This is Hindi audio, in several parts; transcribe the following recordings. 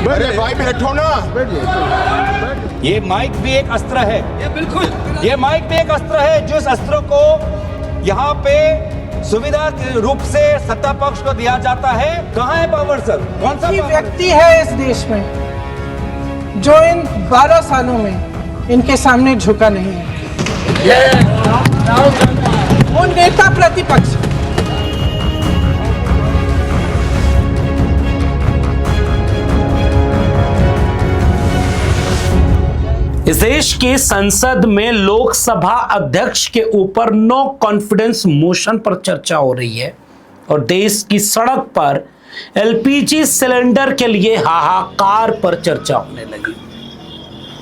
अरे भाई बैठो ना। ये माइक भी एक अस्त्र है। ये बिल्कुल, ये माइक भी एक अस्त्र है। जिस अस्त्र को यहाँ पे सुविधा रूप से सत्ता पक्ष को दिया जाता है, कहाँ है पावर सर? कौन सा व्यक्ति है इस देश में जो इन 12 सालों में इनके सामने झुका नहीं है? वो नेता प्रतिपक्ष। इस देश की संसद में लोकसभा अध्यक्ष के ऊपर नो कॉन्फिडेंस मोशन पर चर्चा हो रही है और देश की सड़क पर एलपीजी सिलेंडर के लिए हाहाकार पर चर्चा होने लगी।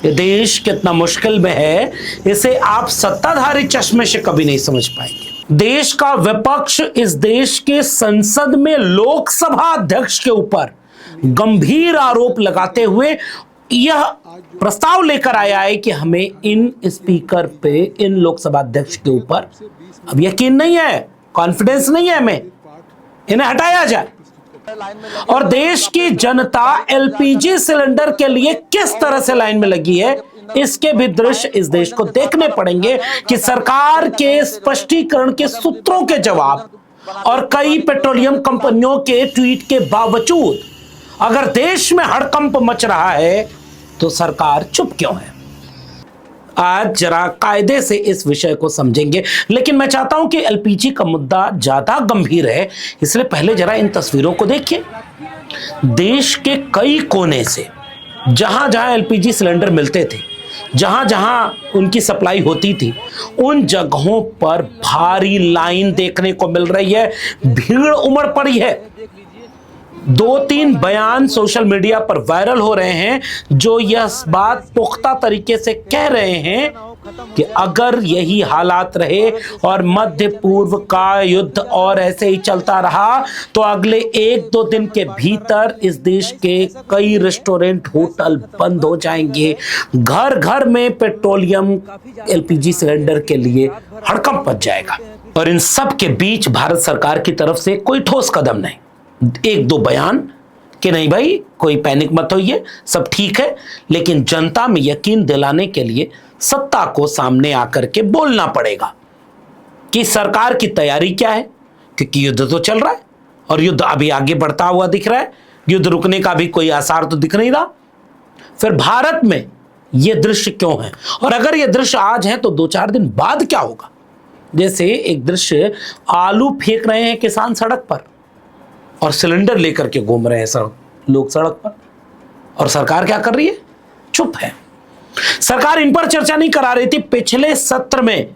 ये देश कितना मुश्किल में है, इसे आप सत्ताधारी चश्मे से कभी नहीं समझ पाएंगे। देश का विपक्ष इस देश के संसद में लोकसभा अध्यक्ष के ऊपर गंभीर आरोप लगाते हुए यह प्रस्ताव लेकर आया है कि हमें इन स्पीकर पे, इन लोकसभा अध्यक्ष के ऊपर अब यकीन नहीं है, कॉन्फिडेंस नहीं है, हमें इन्हें हटाया जाए। और देश की जनता एलपीजी सिलेंडर के लिए किस तरह से लाइन में लगी है, इसके भी दृश्य इस देश को देखने पड़ेंगे कि सरकार के स्पष्टीकरण के सूत्रों के जवाब और कई पेट्रोलियम कंपनियों के ट्वीट के बावजूद अगर देश में हड़कंप मच रहा है तो सरकार चुप क्यों है। आज जरा कायदे से इस विषय को समझेंगे, लेकिन मैं चाहता हूं कि एलपीजी का मुद्दा ज्यादा गंभीर है, इसलिए पहले जरा इन तस्वीरों को देखिए। देश के कई कोने से जहां जहां एलपीजी सिलेंडर मिलते थे, जहां जहां उनकी सप्लाई होती थी, उन जगहों पर भारी लाइन देखने को मिल रही है, भीड़ उमड़ पड़ी है। 2-3 बयान सोशल मीडिया पर वायरल हो रहे हैं जो यह बात पुख्ता तरीके से कह रहे हैं कि अगर यही हालात रहे और मध्य पूर्व का युद्ध और ऐसे ही चलता रहा तो अगले 1-2 दिन के भीतर इस देश के कई रेस्टोरेंट, होटल बंद हो जाएंगे। घर घर में पेट्रोलियम एलपीजी सिलेंडर के लिए हड़कंप मच जाएगा। और इन सब के बीच भारत सरकार की तरफ से कोई ठोस कदम नहीं, 1-2 बयान कि नहीं भाई कोई पैनिक मत होइए, सब ठीक है, लेकिन जनता में यकीन दिलाने के लिए सत्ता को सामने आकर के बोलना पड़ेगा कि सरकार की तैयारी क्या है, क्योंकि युद्ध तो चल रहा है और युद्ध अभी आगे बढ़ता हुआ दिख रहा है, युद्ध रुकने का भी कोई आसार तो दिख नहीं रहा। फिर भारत में यह दृश्य क्यों है, और अगर यह दृश्य आज है तो 2-4 दिन बाद क्या होगा। जैसे एक दृश्य, आलू फेंक रहे हैं किसान सड़क पर और सिलेंडर लेकर के घूम रहे हैं लोग सड़क पर, और सरकार क्या कर रही है, चुप है। सरकार इन पर चर्चा नहीं करा रही थी। पिछले सत्र में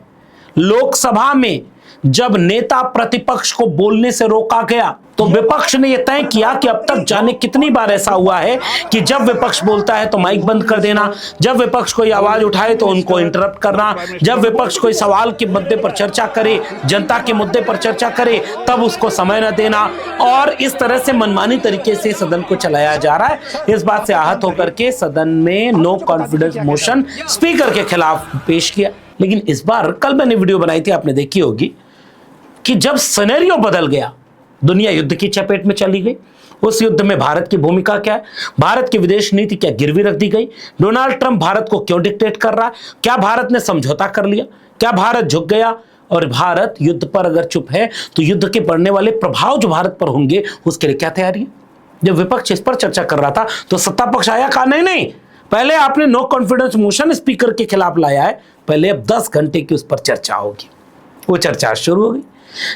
लोकसभा में जब नेता प्रतिपक्ष को बोलने से रोका गया तो विपक्ष ने यह तय किया कि अब तक जाने कितनी बार ऐसा हुआ है कि जब विपक्ष बोलता है तो माइक बंद कर देना, जब विपक्ष कोई आवाज उठाए तो उनको इंटरप्ट करना, जब विपक्ष कोई सवाल के मुद्दे पर चर्चा करे, जनता के मुद्दे पर चर्चा करे, तब उसको समय न देना, और इस तरह से मनमानी तरीके से सदन को चलाया जा रहा है। इस बात से आहत होकर के सदन में नो कॉन्फिडेंस मोशन स्पीकर के खिलाफ पेश किया। लेकिन इस बार, कल मैंने वीडियो बनाई थी, आपने देखी होगी, कि जब सिनेरियो बदल गया, दुनिया युद्ध की चपेट में चली गई, उस युद्ध में भारत की भूमिका क्या है, भारत की विदेश नीति क्या गिरवी रख दी गई, डोनाल्ड ट्रंप भारत को क्यों डिक्टेट कर रहा है, क्या भारत ने समझौता कर लिया, क्या भारत झुक गया, और भारत युद्ध पर अगर चुप है तो युद्ध के बढ़ने वाले प्रभाव जो भारत पर होंगे उसके लिए क्या तैयारी है। जब विपक्ष इस पर चर्चा कर रहा था तो सत्ता पक्ष आया, कहा नहीं, पहले आपने नो कॉन्फिडेंस मोशन स्पीकर के खिलाफ लाया है, पहले अब 10 घंटे की उस पर चर्चा होगी। वो चर्चा शुरू हो गई।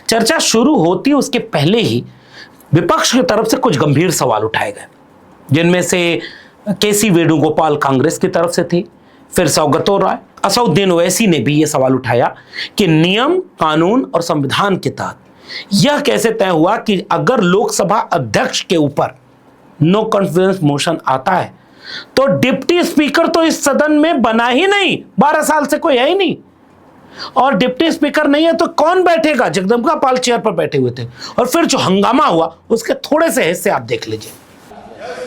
चर्चा शुरू होती उसके पहले ही विपक्ष की तरफ से कुछ गंभीर सवाल उठाए गए, जिनमें से केसी वेणुगोपाल कांग्रेस की तरफ से थे, फिर सौगतो राय, असदुद्दीन ओवैसी ने भी यह सवाल उठाया कि नियम, कानून और संविधान के तहत यह कैसे तय हुआ कि अगर लोकसभा अध्यक्ष के ऊपर नो कॉन्फिडेंस मोशन आता है तो डिप्टी स्पीकर तो इस सदन में बना ही नहीं, 12 साल से कोई है ही नहीं, और डिप्टी स्पीकर नहीं है तो कौन बैठेगा। जगदम्बिका पाल चेयर पर बैठे हुए थे, और फिर जो हंगामा हुआ उसके थोड़े से हिस्से आप देख लीजिए।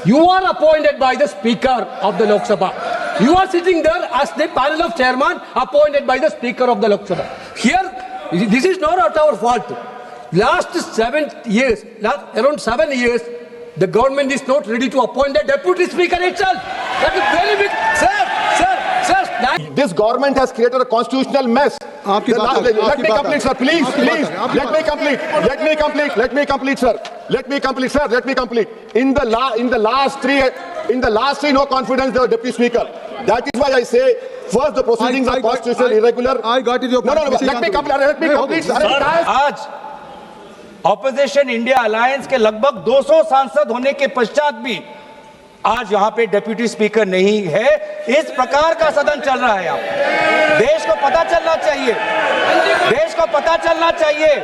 You are appointed by the Speaker of the Lok Sabha. You are sitting there as the panel of chairman appointed by the Speaker of the Lok Sabha. Here, this is not our fault. Last 7 years, around 7 years, the government is not ready to appoint the deputy speaker itself. That is very big. Sir. This government has created a constitutional mess. आपकी बात आ गई, Let आपकी me बात complete, आ sir. Please, आपकी बात please. आ गई, Let me complete, sir. Let me complete, sir. Let me complete. In the last three, no confidence, the deputy speaker. That is why I say, first the proceedings are constitutional irregular. I got it. No. Let me complete, sir. आज ऑपोजिशन इंडिया अलायंस के लगभग 200 सांसद होने के पश्चात भी आज यहां पे डेप्यूटी स्पीकर नहीं है। इस प्रकार का सदन चल रहा है। यहाँ देश को पता चलना चाहिए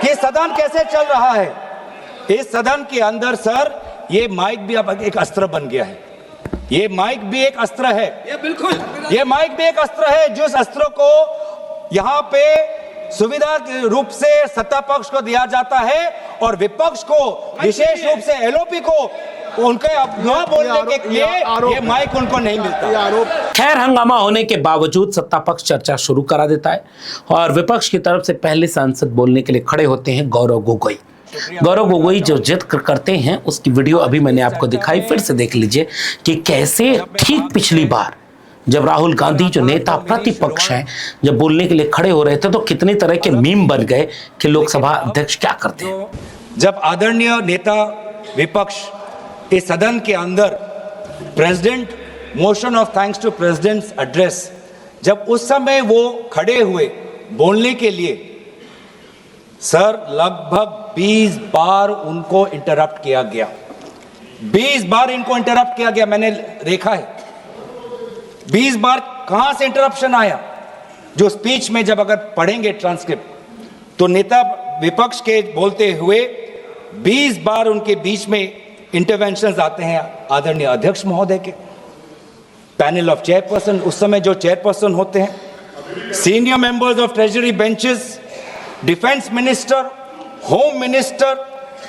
कि सदन कैसे चल रहा है। इस सदन के अंदर सर ये माइक भी अब एक अस्त्र बन गया है। ये माइक भी एक अस्त्र है। ये माइक भी एक अस्त्र है, जिस अस्त्र को यहां पे सुविधा रूप से सत्ता पक्ष को दिया जाता है और विपक्ष को, विशेष रूप से एलओपी को, उनके अपना बोलने के लिए ये माइक उनको नहीं मिलता। खैर, हंगामा होने के बावजूद सत्ता पक्ष चर्चा शुरू करा देता है और विपक्ष की तरफ से पहले सांसद बोलने के लिए खड़े होते हैं गौरव गोगोई। गौरव गोगोई जो जिक्र करते हैं उसकी वीडियो अभी मैंने आपको दिखाई, फिर से देख लीजिए कि कैसे ठीक पिछली बार जब राहुल गांधी जो नेता प्रतिपक्ष हैं जब बोलने के लिए खड़े हो रहे थे तो कितने तरह के मीम बन गए कि लोकसभा अध्यक्ष क्या करते हैं। जब आदरणीय नेता विपक्ष इस सदन के अंदर president motion of thanks to president's address, जब उस समय वो खड़े हुए बोलने के लिए, सर लगभग 20 बार उनको इंटरप्ट किया गया। 20 बार इनको इंटरप्ट किया गया, मैंने देखा है। 20 बार कहां से इंटरप्शन आया? जो स्पीच में जब अगर पढ़ेंगे ट्रांसक्रिप्ट तो नेता विपक्ष के बोलते हुए 20 बार उनके बीच में इंटरवेंशंस आते हैं आदरणीय अध्यक्ष महोदय के, पैनल ऑफ चेयरपर्सन, उस समय जो चेयरपर्सन होते हैं, senior members of treasury benches, defence minister, home minister,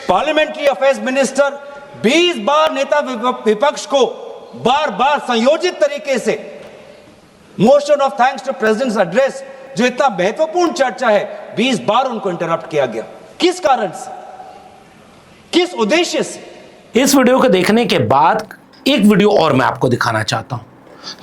parliamentary affairs minister. 20 बार नेता विपक्ष को बार बार संयोजित तरीके से motion of thanks to president's address, जो इतना महत्वपूर्ण चर्चा है, 20 बार उनको इंटरप्ट किया गया। किस कारण से, किस उद्देश्य से? इस वीडियो को देखने के बाद एक वीडियो और मैं आपको दिखाना चाहता हूं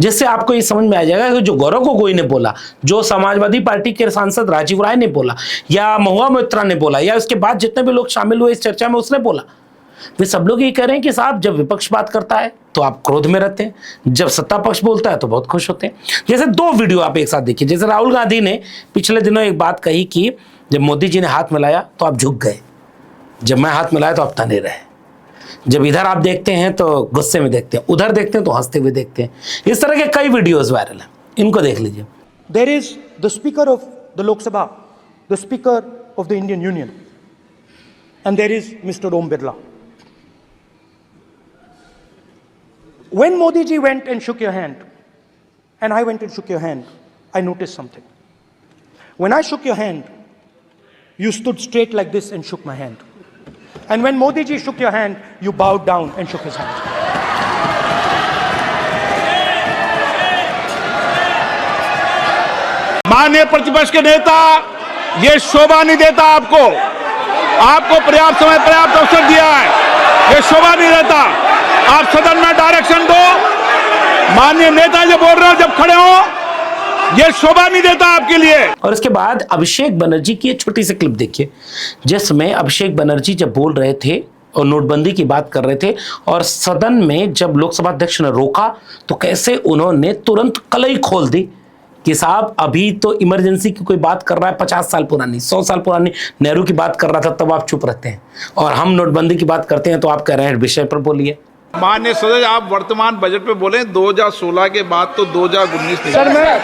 जिससे आपको ये समझ में आ जाएगा कि जो गौरव गोगोई ने बोला, जो समाजवादी पार्टी के सांसद राजीव राय ने बोला, या महुआ मोइत्रा ने बोला, या उसके बाद जितने भी लोग शामिल हुए इस चर्चा में उसने बोला, वे सब लोग ये कह रहे हैं कि साहब जब विपक्ष बात करता है तो आप क्रोध में रहते हैं, जब सत्ता पक्ष बोलता है तो बहुत खुश होते हैं। जैसे दो वीडियो आप एक साथ देखिए। जैसे राहुल गांधी ने पिछले दिनों एक बात कही कि जब मोदी जी ने हाथ मिलाया तो आप झुक गए, जब मैं हाथ मिलाया तो आप तने रहे। जब इधर आप देखते हैं तो गुस्से में देखते हैं, उधर देखते हैं तो हंसते हुए देखते हैं। इस तरह के कई वीडियोस वायरल हैं, इनको देख लीजिए। There is the Speaker of the Lok Sabha, the Speaker of the Indian Union, and there is Mr. Om Birla. When Modi ji went and shook your hand, and I went and shook your hand, I noticed something. When I shook your hand, you stood straight like this and shook my hand. And when Modi ji shook your hand, you bowed down and shook his hand. माननीय प्रतिपक्ष के नेता, ये शोभा नहीं देता आपको। आपको पर्याप्त समय, पर्याप्त अवसर दिया है, ये शोभा नहीं देता। आप सदन में डायरेक्शन दो। माननीय नेता जो बोल रहे हो जब खड़े हो, ये शोभा नहीं देता आपके लिए। और इसके बाद अभिषेक बनर्जी की एक छोटी सी क्लिप देखिए जिसमें अभिषेक बनर्जी जब बोल रहे थे और नोटबंदी की बात कर रहे थे और सदन में जब लोकसभा अध्यक्ष ने रोका तो कैसे उन्होंने तुरंत कलई खोल दी कि साहब अभी तो इमरजेंसी की कोई बात कर रहा है 50 साल पुरानी, 100 साल पुरानी नेहरू की बात कर रहा था, तब आप चुप रहते हैं, और हम नोटबंदी की बात करते हैं तो आप कह रहे हैं विषय पर बोलिए। माननीय सदस्य, आप वर्तमान बजट पे बोले 2016 के बाद तो 2019 सर मैं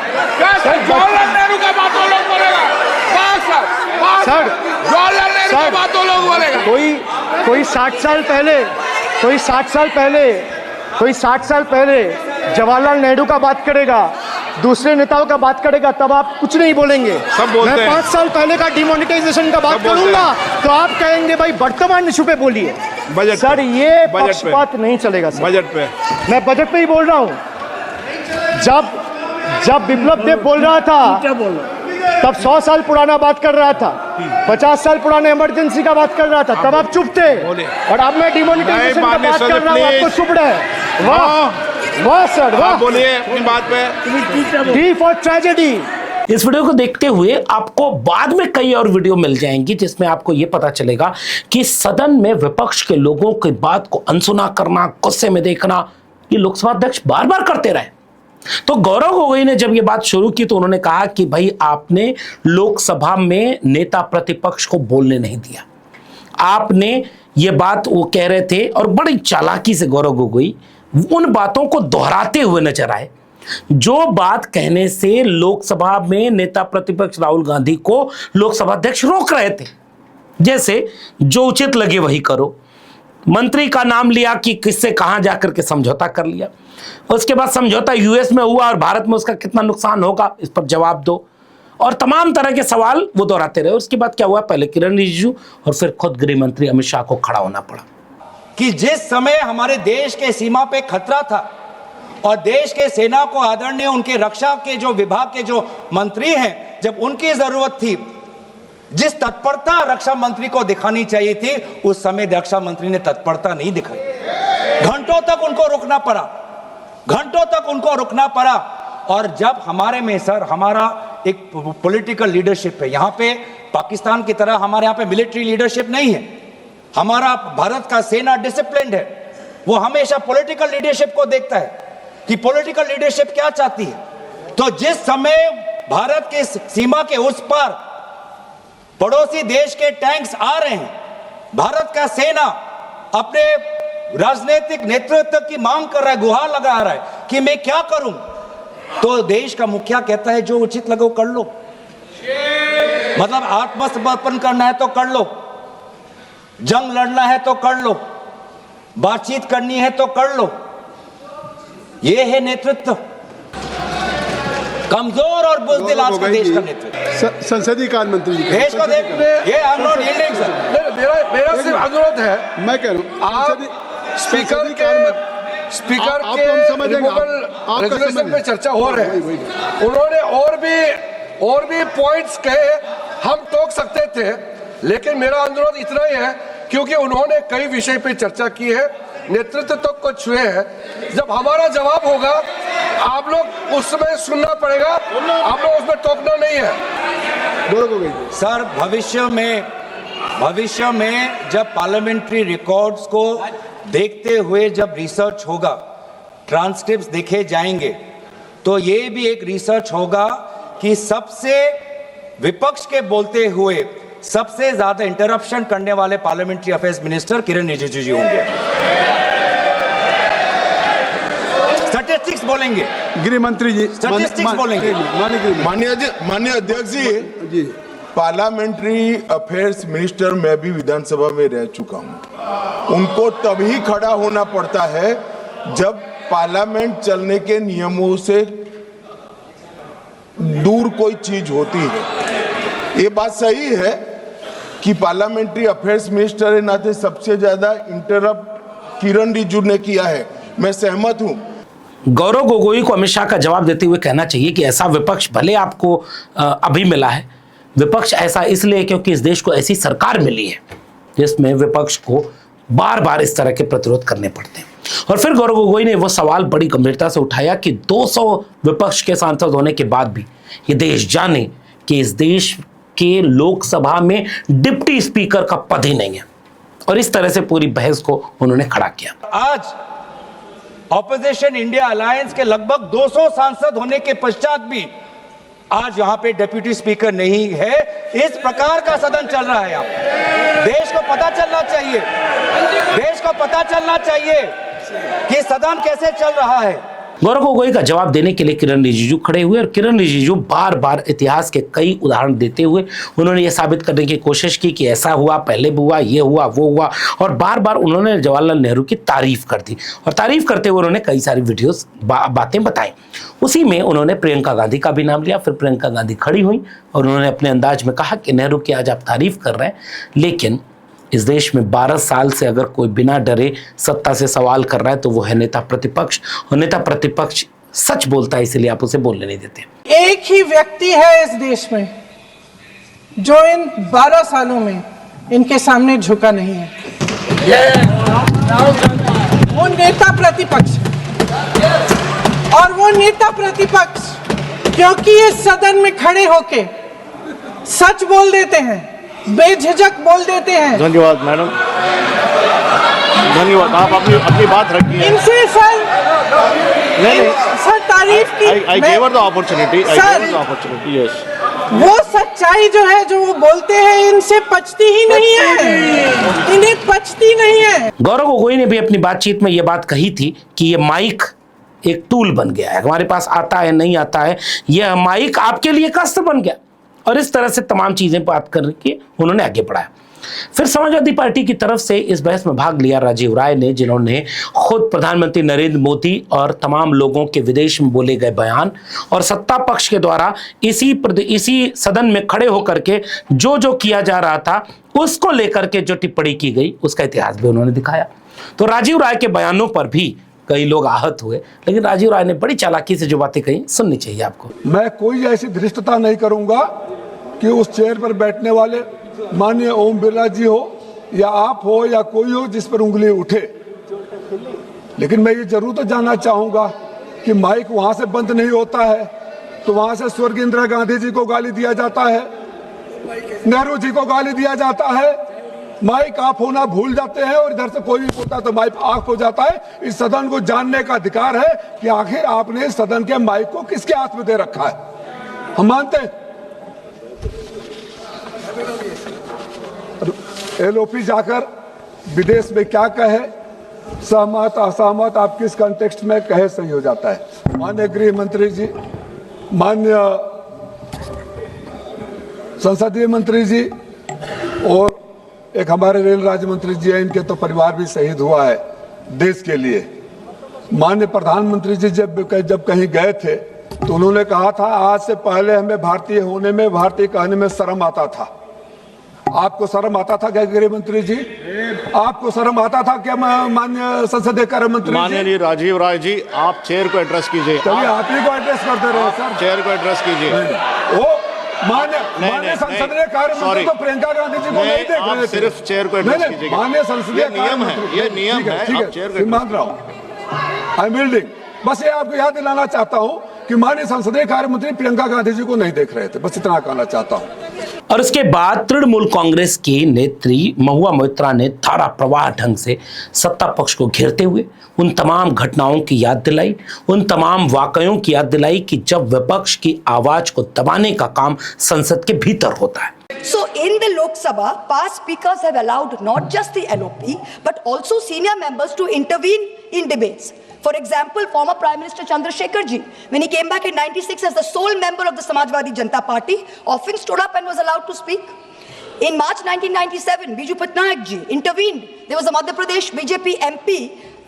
जवाहरलाल नेहरू का बात तो लोग बोलेगा। सर जवाहरलाल नेहरू का बात तो लोग बोलेगा। कोई 60 साल पहले जवाहरलाल नेहरू का बात करेगा, दूसरे नेताओं का बात करेगा, तब आप कुछ नहीं बोलेंगे। सब बोलते मैं हैं। 5 साल पहले का डिमोनेटाइजेशन का बात करूंगा तो आप कहेंगे भाई वर्तमान इशू पे बोलिए। बजट सर पे। ये बजट पे। पक्षपात नहीं चलेगा सर। बजट पे मैं बजट पे ही बोल रहा हूँ। जब विप्लव देव बोल रहा था तब 100 साल पुराना बात कर रहा था, 50 साल पुराने इमरजेंसी का बात कर रहा था, तब आप चुप थे। और अब मैं डिमोनेटाइजेशन का बात कर रहा हूँ, आपको चुप रहे। वाह वाह सर, वाह। बोलिए अपनी बात पे। D for tragedy. इस वीडियो को देखते हुए आपको बाद में कई और वीडियो मिल जाएंगी जिसमें आपको यह पता चलेगा कि सदन में विपक्ष के लोगों की बात को अनसुना करना, गुस्से में देखना, ये लोकसभा अध्यक्ष बार बार करते रहे। तो गौरव गोगोई ने जब ये बात शुरू की तो उन्होंने कहा कि भाई आपने लोकसभा में नेता प्रतिपक्ष को बोलने नहीं दिया। आपने ये बात वो कह रहे थे और बड़ी चालाकी से गौरव गोगोई उन बातों को दोहराते हुए नजर आए जो बात कहने से लोकसभा में नेता प्रतिपक्ष राहुल गांधी को लोकसभा अध्यक्ष रोक रहे थे। जैसे जो उचित लगे वही करो, मंत्री का नाम लिया कि किससे कहां जाकर के समझौता कर लिया, उसके बाद समझौता यूएस में हुआ और भारत में उसका कितना नुकसान होगा इस पर जवाब दो, और तमाम तरह के सवाल वो दोहराते रहे। उसके बाद क्या हुआ, पहले किरण रिजिजू और फिर खुद गृह मंत्री अमित शाह को खड़ा होना पड़ा कि जिस समय हमारे देश के सीमा पे खतरा था और देश के सेना को आदरणीय उनके रक्षा के जो विभाग के जो मंत्री हैं, जब उनकी जरूरत थी, जिस तत्परता रक्षा मंत्री को दिखानी चाहिए थी, उस समय रक्षा मंत्री ने तत्परता नहीं दिखाई। घंटों तक उनको रुकना पड़ा, घंटों तक उनको रुकना पड़ा। और जब हमारे में सर हमारा एक पॉलिटिकल लीडरशिप है, यहाँ पे पाकिस्तान की तरह हमारे यहाँ पे मिलिट्री लीडरशिप नहीं है। हमारा भारत का सेना डिसिप्लिन्ड है, वो हमेशा पॉलिटिकल लीडरशिप को देखता है कि पॉलिटिकल लीडरशिप क्या चाहती है। तो जिस समय भारत के सीमा के उस पार पड़ोसी देश के टैंक्स आ रहे हैं, भारत का सेना अपने राजनीतिक नेतृत्व की मांग कर रहा है, गुहार लगा रहा है कि मैं क्या करूं, तो देश का मुखिया कहता है जो उचित लगे वो कर लो। मतलब आत्मसमर्पण करना है तो कर लो, जंग लड़ना है तो कर लो, बातचीत करनी है तो कर लो। ये है नेतृत्व, कमजोर और बुजदिल आज के देश का नेतृत्व। संसदीय कार्य मंत्री जी, देश को देख, ये I am not yielding sir. मेरा सिर्फ अनुरोध है, मैं कह रहा हूँ आप स्पीकर के रेजोल्यूशन में चर्चा हो रहे हैं। उन्होंने और भी पॉइंट्स कहे, हम टोक सकते थे, लेकिन मेरा अनुरोध इतना ही है क्योंकि उन्होंने कई विषय पे चर्चा की है, नेतृत्व तक को छुए हैं। जब हमारा जवाब होगा आप लोग उसमें सुनना पड़ेगा, आप लोग उसमें टोकना नहीं है। सर भविष्य में जब पार्लियामेंट्री रिकॉर्ड्स को देखते हुए जब रिसर्च होगा, ट्रांसक्रिप्ट्स देखे जाएंगे, तो ये भी एक रिसर्च होगा कि सबसे विपक्ष के बोलते हुए सबसे ज्यादा इंटरप्शन करने वाले पार्लियामेंट्री अफेयर्स मिनिस्टर किरण रिजिजू जी होंगे। स्टैटिस्टिक्स बोलेंगे, गृह मंत्री जी स्टैटिस्टिक्स बोलेंगे। माननीय अध्यक्ष जी, पार्लियामेंट्री अफेयर्स मिनिस्टर मैं भी विधानसभा में रह चुका हूं। उनको तभी खड़ा होना पड़ता है जब पार्लियामेंट चलने के नियमों से दूर कोई चीज होती है। ये बात सही है कि पार्लियामेंट्री अफेयर्स मिनिस्टर के नाते सबसे ज्यादा इंटरप्ट किरण रिजिजू ने किया है, मैं सहमत हूं। गौरव गोगोई को अमित शाह का जवाब देते हुए कहना चाहिए कि ऐसा विपक्ष भले आपको अभी मिला है, विपक्ष ऐसा इसलिए क्योंकि इस देश को ऐसी सरकार मिली है जिसमें विपक्ष को बार बार इस तरह के प्रतिरोध करने पड़ते हैं। और फिर गौरव गोगोई ने वो सवाल बड़ी गंभीरता से उठाया कि 200 विपक्ष के सांसद होने के बाद भी ये देश जाने कि इस देश के लोकसभा में डिप्टी स्पीकर का पद ही नहीं है, और इस तरह से पूरी बहस को उन्होंने खड़ा किया। आज ऑपोजिशन इंडिया अलायंस के लगभग 200 सांसद होने के पश्चात भी आज यहां पे डिप्टी स्पीकर नहीं है। इस प्रकार का सदन चल रहा है। यहाँ देश को पता चलना चाहिए, देश को पता चलना चाहिए कि सदन कैसे चल रहा है। गौरव गोगोई का जवाब देने के लिए किरण रिजिजू खड़े हुए और किरण रिजिजू बार बार इतिहास के कई उदाहरण देते हुए उन्होंने ये साबित करने की कोशिश की कि ऐसा हुआ, पहले भी हुआ, ये हुआ, वो हुआ, और बार बार उन्होंने जवाहरलाल नेहरू की तारीफ कर दी। और तारीफ करते हुए उन्होंने कई सारी वीडियोस बातें बताई। उसी में उन्होंने प्रियंका गांधी का भी नाम लिया। फिर प्रियंका गांधी खड़ी हुई और उन्होंने अपने अंदाज में कहा कि नेहरू की आज आप तारीफ कर रहे हैं, लेकिन इस देश में 12 साल से अगर कोई बिना डरे सत्ता से सवाल कर रहा है तो वो है नेता प्रतिपक्ष, और नेता प्रतिपक्ष सच बोलता है, इसलिए आप उसे बोलने नहीं देते। एक ही व्यक्ति है इस देश में जो इन 12 सालों में इनके सामने झुका नहीं है। वो नेता प्रतिपक्ष, और वो नेता प्रतिपक्ष क्योंकि इस सदन में खड़े होके सच बोल देते हैं, बेझिझक बोल देते हैं। धन्यवाद मैडम, धन्यवाद। आप अपनी बात रखिए। इनसे सर नहीं सर तारीफ की I gave her the opportunity. I Sir, gave her the opportunity. Yes. वो सच्चाई जो है जो वो बोलते हैं इनसे पचती ही नहीं है, इन्हें पचती नहीं है। गौरव गोगोई ने भी अपनी बातचीत में यह बात कही थी कि ये माइक एक टूल बन गया है, हमारे पास आता है नहीं आता है, यह माइक आपके लिए अस्त्र बन गया, और इस तरह से तमाम चीजें बात करके उन्होंने आगे बढ़ाया। फिर समाजवादी पार्टी की तरफ से इस बहस में भाग लिया राजीव राय ने, जिन्होंने खुद प्रधानमंत्री नरेंद्र मोदी और तमाम लोगों के विदेश में बोले गए बयान और सत्ता पक्ष के द्वारा इसी सदन में खड़े होकर के जो किया जा रहा था उसको लेकर के जो टिप्पणी की गई उसका इतिहास भी उन्होंने दिखाया। तो राजीव राय के बयानों पर भी कई लोग आहत हुए, लेकिन राजीव राय ने बड़ी चालाकी से जो बातें कही सुननी चाहिए आपको। मैं कोई ऐसी धृष्टता नहीं करूंगा कि उस चेयर पर बैठने वाले माननीय ओम बिरला जी हो या आप हो या कोई हो जिस पर उंगली उठे, लेकिन मैं ये जरूर तो जानना चाहूंगा कि माइक वहां से बंद नहीं होता है तो वहां से स्वर्गीय इंदिरा गांधी जी को गाली दिया जाता है, नेहरू जी को गाली दिया जाता है, माइक ऑफ होना भूल जाते हैं और इधर से कोई भी बोलता है तो माइक ऑफ हो जाता है। इस सदन को जानने का अधिकार है कि आखिर आपने इस सदन के माइक को किसके हाथ में दे रखा है। हम मानते हैं एलओपी जाकर विदेश में क्या कहे, सहमत असहमत, आप किस कॉन्टेक्स्ट में कहे सही हो जाता है। माननीय गृह मंत्री जी, माननीय संसदीय मंत्री जी और एक हमारे रेल राज्य मंत्री जी हैं, इनके तो परिवार भी शहीद हुआ है देश के लिए। माननीय प्रधानमंत्री जी जब कहीं गए थे तो उन्होंने कहा था आज से पहले हमें भारतीय होने में, भारतीय कहने में शर्म आता था। आपको शर्म आता था क्या गृह मंत्री जी? आपको शर्म आता था क्या माननीय संसदीय कार्य मंत्री? माननीय राजीव राय जी, आप चेयर को एड्रेस कीजिए। चलिए आप ही को एड्रेस करते रहे सर। चेयर को एड्रेस कीजिए। वो माननीय संसदीय कार्य मंत्री तो प्रियंका गांधी जी को नहीं देख रहे थे। सिर्फ चेयर को एड्रेस कीजिए। माननीय संसदीय नियम है, ये नियम है। आप चेयर को मान रहा हूँ, आई एम बिल्डिंग। बस ये आपको याद दिलाना चाहता हूँ कि माननीय संसदीय कार्य मंत्री प्रियंका गांधी जी को नहीं देख रहे थे, बस इतना कहना चाहता हूँ। और इसके बाद तृणमूल कांग्रेस की नेत्री महुआ मोइत्रा ने धारा प्रवाह ढंग से सत्ता पक्ष को घेरते हुए उन तमाम घटनाओं की याद दिलाई, उन तमाम वाकयों की याद दिलाई कि जब विपक्ष की आवाज को दबाने का काम संसद के भीतर होता है। So in the Lok Sabha, past speakers have allowed not just the LOP but also senior members to intervene in debates. For example, former Prime Minister Chandrasekhar ji, when he came back in '96 as the sole member of the Samajwadi Janata Party, often stood up and was allowed to speak. In March 1997, Biju Patnaik ji intervened. There was a Madhya Pradesh BJP MP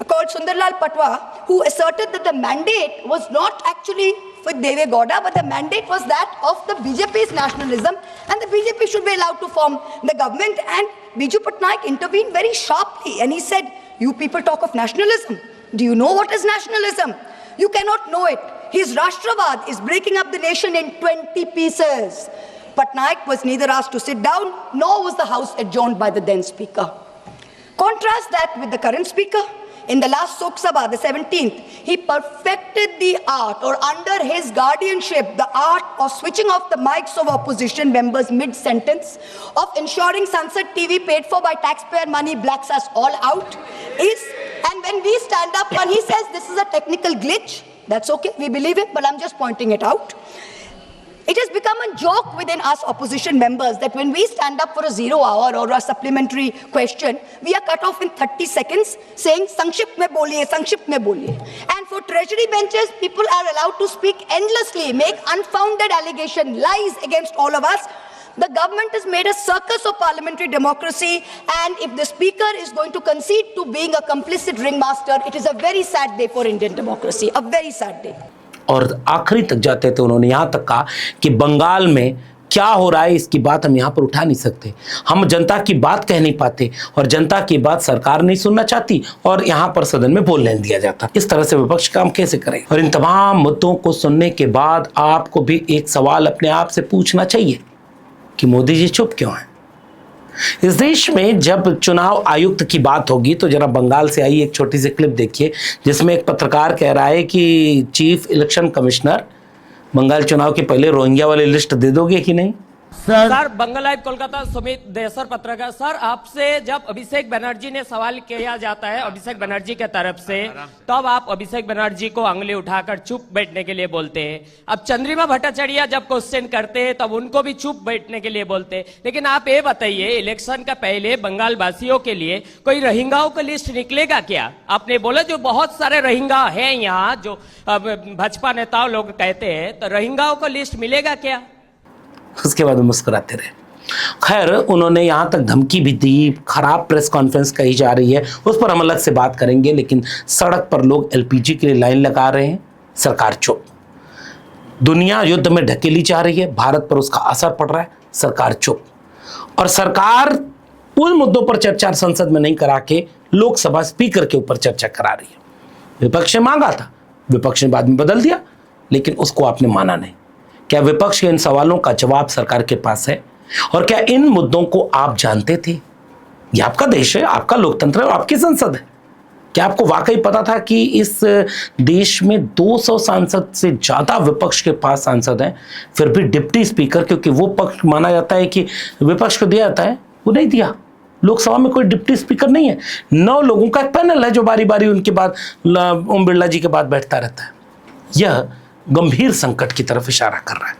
called Sundarlal Patwa who asserted that the mandate was not actually for Deve Gowda, but the mandate was that of the BJP's nationalism and the BJP should be allowed to form the government. And Biju Patnaik intervened very sharply and he said, you people talk of nationalism. Do you know what is nationalism? You cannot know it. His Rashtravad is breaking up the nation in 20 pieces. Patnaik was neither asked to sit down, nor was the House adjourned by the then Speaker. Contrast that with the current Speaker. In the last Lok Sabha, the 17th, he perfected the art, or under his guardianship, the art of switching off the mics of opposition members mid-sentence, of ensuring Sansad TV paid for by taxpayer money blacks us all out. And when we stand up and he says this is a technical glitch, that's okay, we believe it, but I'm just pointing it out. It has become a joke within us opposition members that when we stand up for a 0 hour or a supplementary question, we are cut off in 30 seconds saying, Sankshipt mein boliye. And for treasury benches, people are allowed to speak endlessly, make unfounded allegation, lies against all of us. The government has made a circus of parliamentary democracy, and if the speaker is going to concede to being a complicit ringmaster, it is a very sad day for Indian democracy, a very sad day. और आखिरी तक जाते थे उन्होंने यहाँ तक कहा कि बंगाल में क्या हो रहा है इसकी बात हम यहाँ पर उठा नहीं सकते। हम जनता की बात कह नहीं पाते और जनता की बात सरकार नहीं सुनना चाहती और यहाँ पर सदन में बोलने नहीं दिया जाता। इस तरह से विपक्ष काम कैसे करे? और इन तमाम मुद्दों को सुनने के बाद आपको भी एक सवाल अपने आप से पूछना चाहिए कि मोदी जी चुप क्यों हैं? इस देश में जब चुनाव आयुक्त की बात होगी तो जरा बंगाल से आई एक छोटी सी क्लिप देखिए, जिसमें एक पत्रकार कह रहा है कि चीफ इलेक्शन कमिश्नर, बंगाल चुनाव के पहले रोहिंग्या वाली लिस्ट दे दोगे कि नहीं? सर, बंगाल लाइव कोलकाता, सुमित देसर पत्रकार। सर, आपसे जब अभिषेक बनर्जी ने सवाल किया जाता है अभिषेक बनर्जी के तरफ से, तब आप अभिषेक बनर्जी को अंगली उठाकर चुप बैठने के लिए बोलते हैं। अब चंद्रिमा भट्टाचार्य जब क्वेश्चन करते हैं तब उनको भी चुप बैठने के लिए बोलते हैं। लेकिन आप ये बताइए, इलेक्शन का पहले बंगाल वासियों के लिए कोई रोहिंग्याओं का लिस्ट निकलेगा क्या? आपने बोला जो बहुत सारे रोहिंग्या हैं यहाँ, जो भाजपा नेताओं लोग कहते हैं, तो रोहिंग्याओं का लिस्ट मिलेगा क्या? उसके बाद मुस्कुराते रहे। खैर, उन्होंने यहाँ तक धमकी भी दी, खराब प्रेस कॉन्फ्रेंस कही जा रही है, उस पर हम अलग से बात करेंगे। लेकिन सड़क पर लोग एलपीजी के लिए लाइन लगा रहे हैं, सरकार चुप। दुनिया युद्ध में ढकेली जा रही है, भारत पर उसका असर पड़ रहा है, सरकार चुप। और सरकार उन मुद्दों पर चर्चा संसद में नहीं करा के लोकसभा स्पीकर के ऊपर चर्चा करा रही है। विपक्ष ने मांगा था, विपक्ष ने बाद में बदल दिया, लेकिन उसको आपने माना नहीं। क्या विपक्ष के इन सवालों का जवाब सरकार के पास है? और क्या इन मुद्दों को आप जानते थे? ये आपका देश है, आपका लोकतंत्र है, आपकी संसद है। क्या आपको वाकई पता था कि इस देश में 200 सांसद से ज्यादा विपक्ष के पास सांसद हैं, फिर भी डिप्टी स्पीकर, क्योंकि वो पक्ष माना जाता है कि विपक्ष को दिया जाता है, वो नहीं दिया। लोकसभा में कोई डिप्टी स्पीकर नहीं है। 9 लोगों का एक पैनल है जो बारी बारी उनके बाद ओम बिरला जी के बाद बैठता रहता है। यह गंभीर संकट की तरफ इशारा कर रहा है।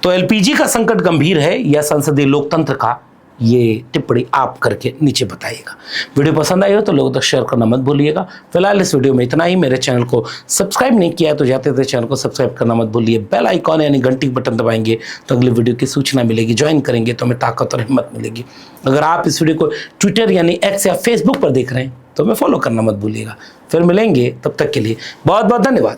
तो एलपीजी का संकट गंभीर है या संसदीय लोकतंत्र का, ये टिप्पणी आप करके नीचे बताइएगा। वीडियो पसंद आई हो तो लोगों तक शेयर करना मत भूलिएगा। फिलहाल इस वीडियो में इतना ही। मेरे चैनल को सब्सक्राइब नहीं किया है तो जाते थे चैनल को सब्सक्राइब करना मत भूलिए। बेल आइकॉन यानी घंटी बटन दबाएंगे तो अगली वीडियो की सूचना मिलेगी। ज्वाइन करेंगे तो हमें ताकत और हिम्मत मिलेगी। अगर आप इस वीडियो को ट्विटर यानी एक्स या फेसबुक पर देख रहे हैं तो हमें फॉलो करना मत भूलिएगा। फिर मिलेंगे, तब तक के लिए बहुत बहुत धन्यवाद।